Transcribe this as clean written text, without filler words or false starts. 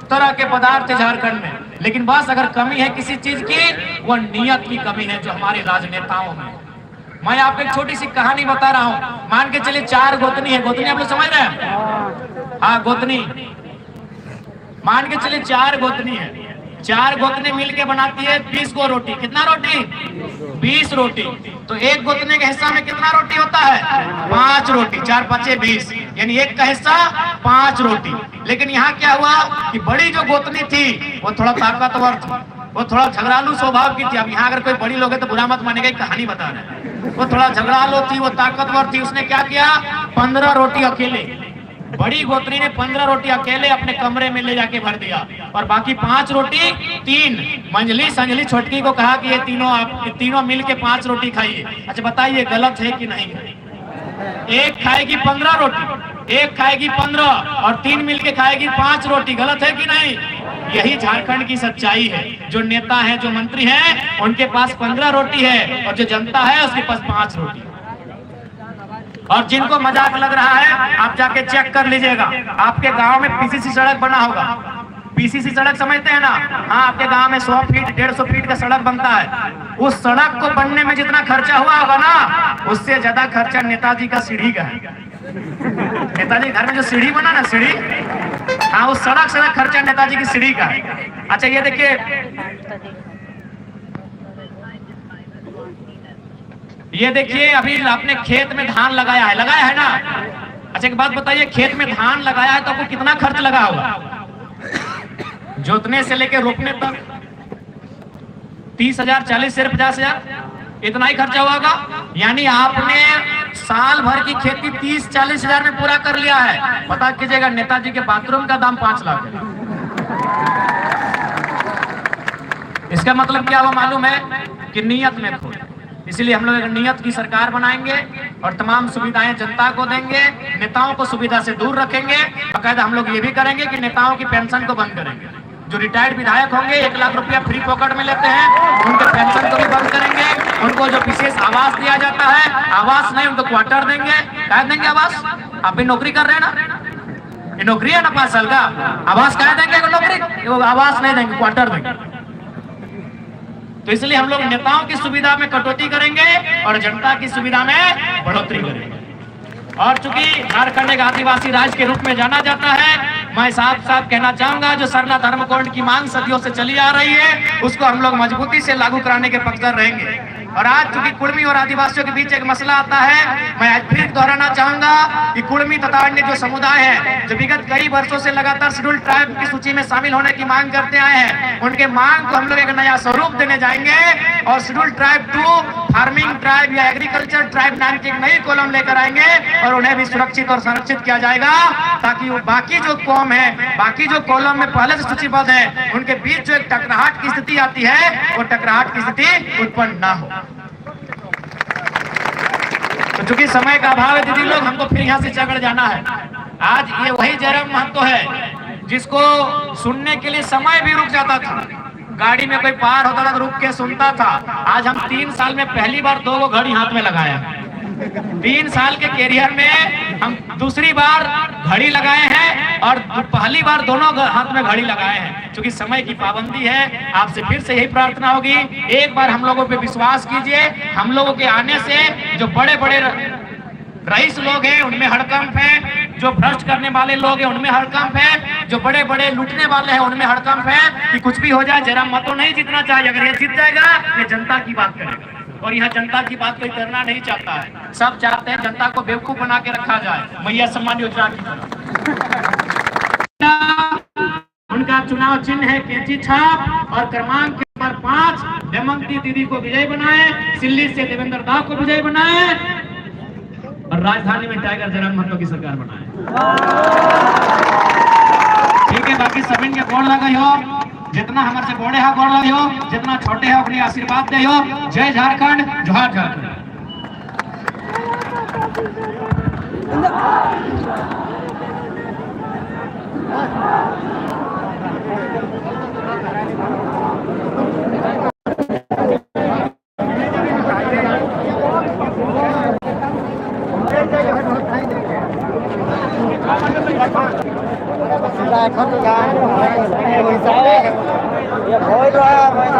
तरह के पदार्थ है झारखंड में, लेकिन बस अगर कमी है किसी चीज की, वो नियत की कमी है जो हमारे राजनेताओं में। मैं आपको एक छोटी सी कहानी बता रहा हूँ। मान के चलिए 4 गोतनी है। गोतनी आप लोग समझ रहे हैं? हाँ, गोतनी। मान के चलिए 4 गोतनी है। 4 गोतनी मिलके बनाती है 20 गो रोटी। कितना रोटी? 20 रोटी। तो एक गोतने के हिस्सा में कितना रोटी होता है? 5 रोटी। 4 5 20, यानी एक का हिस्सा 5 रोटी। लेकिन यहाँ क्या हुआ कि बड़ी जो गोतनी थी वो थोड़ा ताकतवर थी, वो थोड़ा झगड़ालू स्वभाव की थी। अब यहाँ अगर कोई बड़ी लोग है तो बुरा मत मानेगा, कहानी बता रहे हैं। वो थोड़ा झगड़ालू थी, वो ताकतवर थी। उसने क्या किया? 15 रोटी अकेले, बड़ी गोतनी ने 15 रोटी अकेले अपने कमरे में ले जाके भर दिया, और बाकी 5 रोटी 3 मंजली संजली छोटकी को कहा कि ये तीनों मिल के 5 रोटी खाइए। अच्छा बताइए गलत है कि नहीं? एक खाएगी 15 रोटी, एक खाएगी 15, और 3 मिल के खाएगी 5 रोटी। गलत है कि नहीं? यही झारखंड की सच्चाई है। जो नेता है, जो मंत्री हैं, उनके पास 15 रोटी है, और जो जनता है उसके पास 5 रोटी। और जिनको मजाक लग रहा है, आप जाके चेक कर लीजिएगा। आपके गांव में पीसीसी सड़क बना होगा। पीसीसी सड़क समझते हैं ना? हाँ, आपके गांव में 100 फीट 150 फीट का सड़क बनता है। उस सड़क को बनने में जितना खर्चा हुआ होगा ना, उससे ज्यादा खर्चा नेताजी का सीढ़ी का है। नेताजी घर में जो सीढ़ी बना ना, सीढ़ी, हाँ, उस सड़क से खर्चा नेताजी की सीढ़ी का है। अच्छा ये देखिए, ये देखिए, अभी आपने खेत में धान लगाया है ना? अच्छा एक बात बताइए, खेत में धान लगाया है तो आपको कितना खर्च लगा होगा? जोतने से लेके रोपने तक 30,000, 40,000, 50,000, इतना ही खर्चा हुआ होगा। यानी आपने साल भर की खेती 30-40 हजार में पूरा कर लिया है। पता कीजिएगा, नेताजी के बाथरूम का दाम 5 लाख है। इसका मतलब क्या हुआ मालूम है? कि नियत में खो। इसलिए हम लोग एक नियत की सरकार बनाएंगे और तमाम सुविधाएं जनता को देंगे, नेताओं को सुविधा से दूर रखेंगे। बाकायदा हम लोग ये भी करेंगे कि नेताओं की पेंशन को बंद करेंगे। जो रिटायर्ड विधायक होंगे 1 लाख रुपया फ्री पॉकेट में लेते हैं, उनके पेंशन को भी बंद करेंगे। उनको जो विशेष आवास दिया जाता है, आवास नहीं, उनको क्वार्टर देंगे। क्या देंगे? आवास। आप भी नौकरी कर रहे हैं ना? ये नौकरी है ना 5 साल का, आवास क्या देंगे? नौकरी, वो आवास नहीं देंगे, क्वार्टर देंगे। तो इसलिए हम लोग नेताओं की सुविधा में कटौती करेंगे और जनता की सुविधा में बढ़ोतरी करेंगे। और चूंकि झारखंड एक आदिवासी राज्य के रूप में जाना जाता है, मैं साफ साफ कहना चाहूंगा, जो सरना धर्म कोड की मांग सदियों से चली आ रही है, उसको हम लोग मजबूती से लागू कराने के पक्षधर रहेंगे। और आज चूंकि कुर्मी और आदिवासियों के बीच एक मसला आता है, मैं आज फिर दोहराना चाहूंगा कि कुर्मी तथा अन्य जो समुदाय है, जो विगत कई वर्षों से लगातार शेड्यूल ट्राइब की सूची में शामिल होने की मांग करते आए हैं, उनके मांग को हम लोग एक नया स्वरूप देने जाएंगे और शेड्यूल ट्राइब 2 फार्मिंग ट्राइब या एग्रीकल्चर ट्राइब नाम की एक नई कॉलम लेकर आएंगे और उन्हें भी सुरक्षित और संरक्षित किया जाएगा, ताकि वो बाकी जो कौम है, बाकी जो कॉलम में पहले से सूचीबद्ध है, उनके बीच जो एक टकराहट की स्थिति आती है, वो टकराहट की स्थिति उत्पन्न ना हो। तो चूंकि समय का अभाव है दीदी लोग, हमको फिर यहाँ से चगड़ जाना है। आज ये वही जयराम महतो है जिसको सुनने के लिए समय भी रुक जाता था। गाड़ी में कोई पार होता था तो रुक के सुनता था। आज हम 3 साल में पहली बार 2 घड़ी हाथ में लगाया। 3 साल के कैरियर में हम दूसरी बार घड़ी लगाए हैं और पहली बार दोनों हाथ में घड़ी लगाए हैं। क्योंकि समय की पाबंदी है, आपसे फिर से यही प्रार्थना होगी, एक बार हम लोगों पे विश्वास कीजिए। हम लोगों के आने से जो बड़े बड़े रईस लोग हैं उनमें हड़कंप है, जो भ्रष्ट करने वाले लोग हैं उनमें हड़कंप है, जो बड़े बड़े लूटने वाले हैं उनमें हड़कंप है कि कुछ भी हो जाए, जयराम महतो नहीं जीतना चाहिए। अगर ये जीत जाएगा, ये जनता की बात करेगा। और यहाँ जनता की बात कोई करना नहीं चाहता है। सब चाहते हैं जनता को बेवकूफ बना के रखा जाए, मैया सम्मान योजना की तरह। उनका चुनाव चिन्ह है कैंची छाप और क्रमांक नंबर 5 हेमंती दीदी को विजय बनाए, सिल्ली से देवेंद्र दाव को विजय बनाए और राजधानी में टाइगर जयराम महतो की सरकार बनाए। ठीक है, बाकी सभी के गोड़ लगे हो, जितना हमारे से बड़े है गोड़ लगे हो, जितना छोटे है अपनी आशीर्वाद दे हो। जय झारखंड, जोहार Jharkhand. Hãy subscribe cho kênh Ghiền Mì Gõ để không bỏ lỡ những video hấp dẫn। बोल रहा है